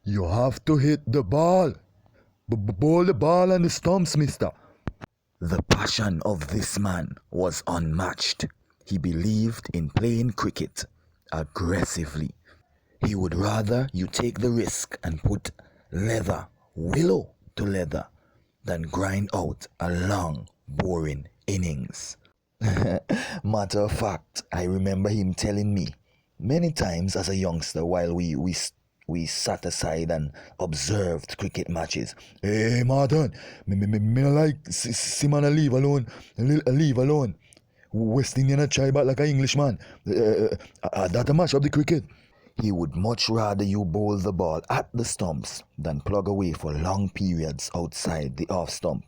You have to hit the ball. Ball the ball on the stumps, mister. The passion of this man was unmatched. He believed in playing cricket aggressively. He would rather you take the risk and put willow to leather, than grind out a long, boring innings. Matter of fact, I remember him telling me many times as a youngster while we sat aside and observed cricket matches. Hey, Martin, me like see man leave alone, leave alone. West Indian a try back like an Englishman. That a mash up the cricket. He would much rather you bowl the ball at the stumps than plug away for long periods outside the off stump,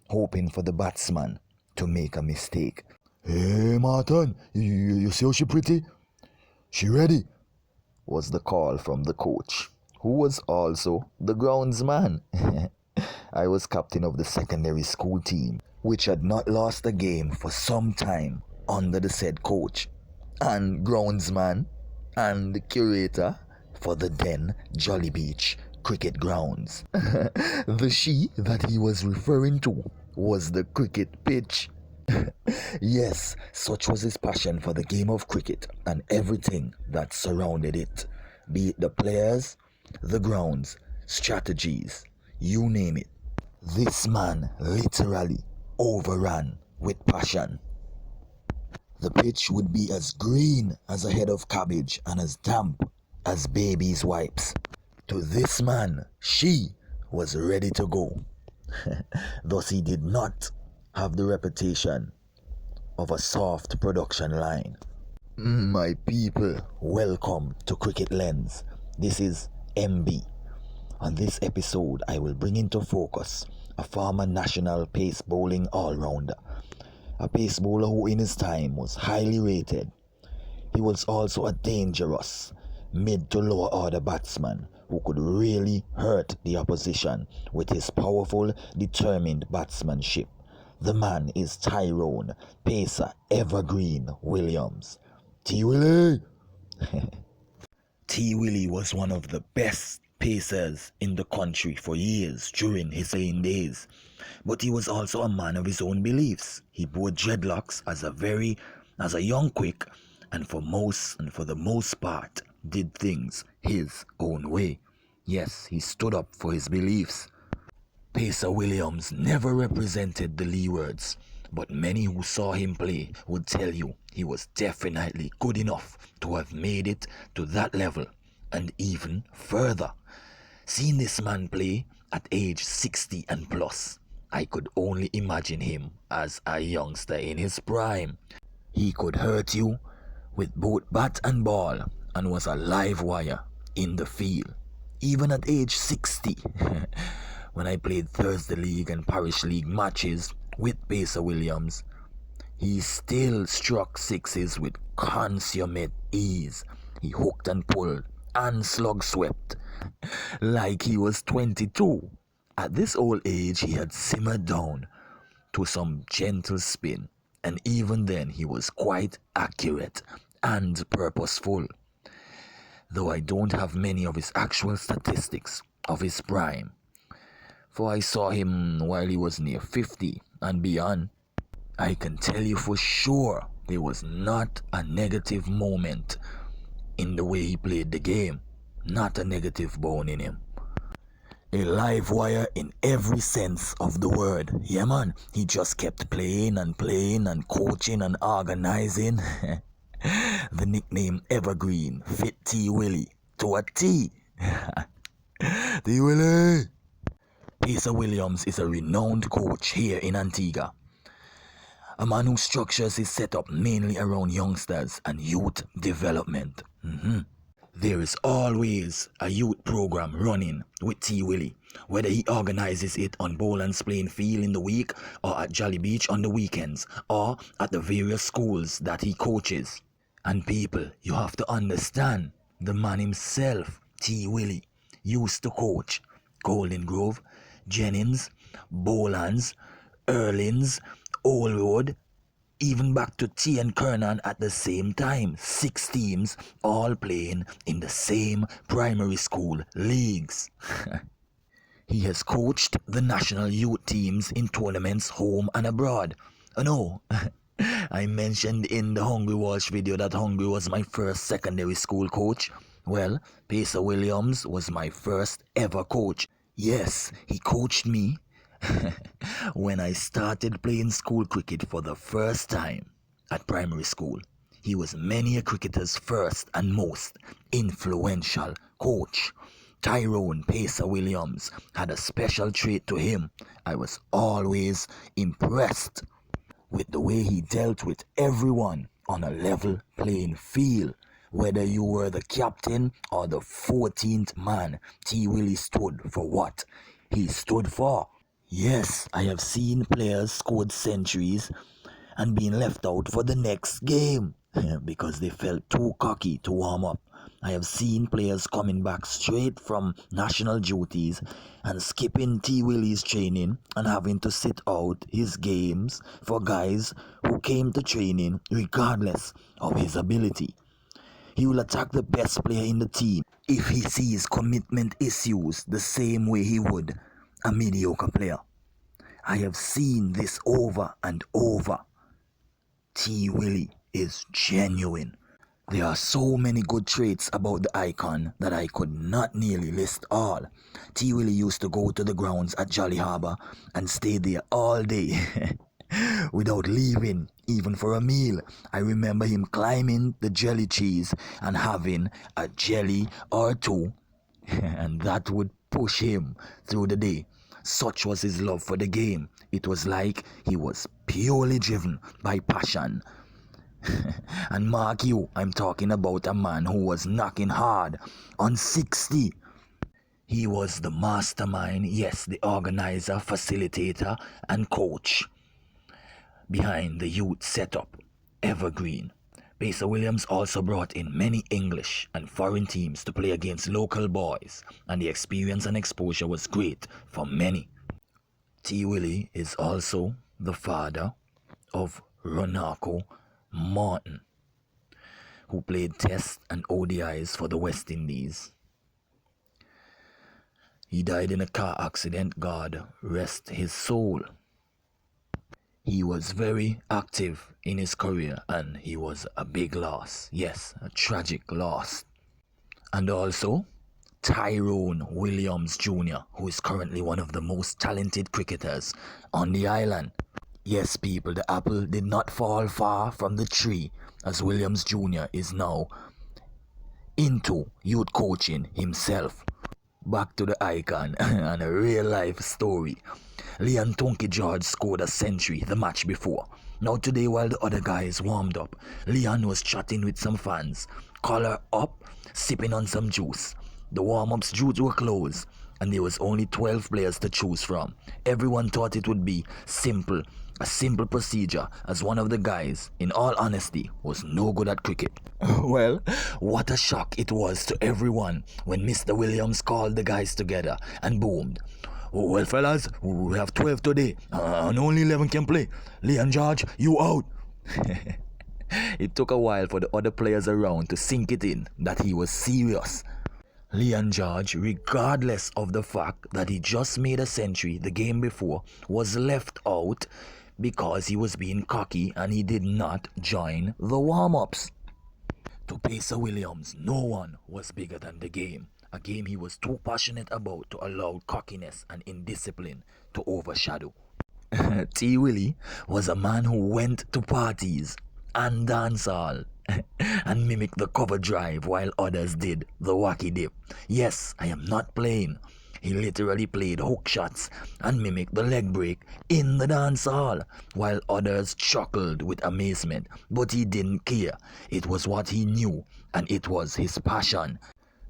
hoping for the batsman to make a mistake. Hey, Martin, you see how she pretty? She ready? Was the call from the coach, who was also the groundsman. I was captain of the secondary school team, which had not lost a game for some time under the said coach, and groundsman, and the curator for the then Jolly Beach cricket grounds. The she that he was referring to was the cricket pitch. Yes, such was his passion for the game of cricket and everything that surrounded it, be it the players, the grounds, strategies, you name it. This man literally overran with passion. The pitch would be as green as a head of cabbage and as damp as baby's wipes. To this man, she was ready to go. Thus he did not have the reputation of a soft production line. My people, welcome to Cricket Lens. This is MB. On this episode, I will bring into focus a former national pace bowling all-rounder. A pace bowler who in his time was highly rated. He was also a dangerous mid to lower order batsman who could really hurt the opposition with his powerful, determined batsmanship. The man is Tyrone Pacer'Williams. T-Willie! T-Willie was one of the best pacers in the country for years during his playing days. But he was also a man of his own beliefs. He wore dreadlocks as a young quick, and for the most part did things his own way. Yes, he stood up for his beliefs. Pacer'Williams never represented the leewards, but many who saw him play would tell you he was definitely good enough to have made it to that level and even further. Seeing this man play at age 60 and plus, I could only imagine him as a youngster in his prime. He could hurt you with both bat and ball and was a live wire in the field. Even at age 60, when I played Thursday League and Parish League matches with Pacer'Williams, he still struck sixes with consummate ease. He hooked and pulled and slug swept like he was 22. At this old age, he had simmered down to some gentle spin, and even then he was quite accurate and purposeful. Though I don't have many of his actual statistics of his prime, for I saw him while he was near 50 and beyond, I can tell you for sure there was not a negative moment in the way he played the game. Not a negative bone in him. A live wire in every sense of the word. Yeah, man, he just kept playing and coaching and organizing. The nickname Evergreen fit T-Willie to a T. T-Willie! Pacer'Williams is a renowned coach here in Antigua. A man who structures his setup mainly around youngsters and youth development. There is always a youth program running with T-Willie, whether he organizes it on Boland's playing field in the week or at Jolly Beach on the weekends or at the various schools that he coaches. And people, you have to understand, the man himself, T-Willie, used to coach Golden Grove, Jennings, Boland's, Erlins, Old Road, even back to T and Kernan at the same time. 6 teams all playing in the same primary school leagues. He has coached the national youth teams in tournaments home and abroad. Oh no, I mentioned in the Hungry Walsh video that Hungry was my first secondary school coach. Well, Pacer'Williams was my first ever coach. Yes, he coached me when I started playing school cricket for the first time at primary school. He was many a cricketer's first and most influential coach. Tyrone Pacer'Williams had a special trait to him. I was always impressed with the way he dealt with everyone on a level playing field. Whether you were the captain or the 14th man, T. Willie stood for what he stood for. Yes, I have seen players scored centuries and being left out for the next game because they felt too cocky to warm up. I have seen players coming back straight from national duties and skipping T. Willie's training and having to sit out his games for guys who came to training regardless of his ability. He will attack the best player in the team if he sees commitment issues the same way he would a mediocre player. I have seen this over and over. T. Willie is genuine. There are so many good traits about the icon that I could not nearly list all. T. Willie used to go to the grounds at Jolly Harbour and stay there all day without leaving, even for a meal. I remember him climbing the jelly cheese and having a jelly or two, and that would push him through the day. Such was his love for the game. It was like he was purely driven by passion. And mark you, I'm talking about a man who was knocking hard on 60. He was the mastermind, yes, the organizer, facilitator, and coach behind the youth setup, Evergreen. Pacer'Williams also brought in many English and foreign teams to play against local boys, and the experience and exposure was great for many. T. Willie is also the father of Ronaldo Martin, who played Test and ODIs for the West Indies. He died in a car accident, God rest his soul. He was very active in his career and he was a big loss. Yes, a tragic loss. And also, Tyrone Williams Jr., who is currently one of the most talented cricketers on the island. Yes, people, the apple did not fall far from the tree, as Williams Jr. is now into youth coaching himself. Back to the icon and a real life story. Leon Tonky George scored a century the match before. Now today, while the other guys warmed up, Leon was chatting with some fans, collar up, sipping on some juice. The warm-ups juice were closed and there was only 12 players to choose from. Everyone thought it would be simple, a simple procedure, as one of the guys, in all honesty, was no good at cricket. Well, what a shock it was to everyone when Mr. Williams called the guys together and boomed. Well, fellas, we have 12 today and only 11 can play. Leon George, you out. It took a while for the other players around to sink it in that he was serious. Leon George, regardless of the fact that he just made a century the game before, was left out because he was being cocky and he did not join the warm-ups. To Pacer'Williams, no one was bigger than the game, a game he was too passionate about to allow cockiness and indiscipline to overshadow. T. Willie was a man who went to parties and dancehall and mimicked the cover drive while others did the wacky dip. Yes, I am not playing. He literally played hook shots and mimicked the leg break in the dance hall, while others chuckled with amazement. But he didn't care. It was what he knew, and it was his passion.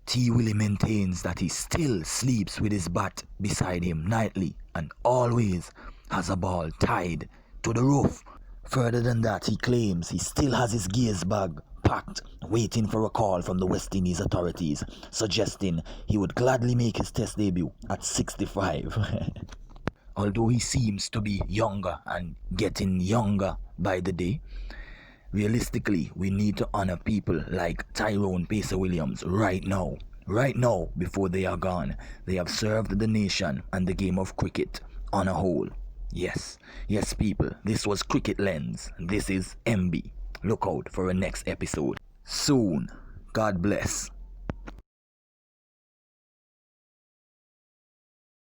T. Willie maintains that he still sleeps with his bat beside him nightly and always has a ball tied to the roof. Further than that, he claims he still has his gears bag packed, waiting for a call from the West Indies authorities, suggesting he would gladly make his test debut at 65. although he seems to be younger and getting younger by the day, realistically, we need to honor people like Tyrone Pacer'Williams right now. Right now, before they are gone. They have served the nation and the game of cricket on a whole. Yes, yes, people, this was Cricket Lens. This is MB. Look out for a next episode soon. God bless.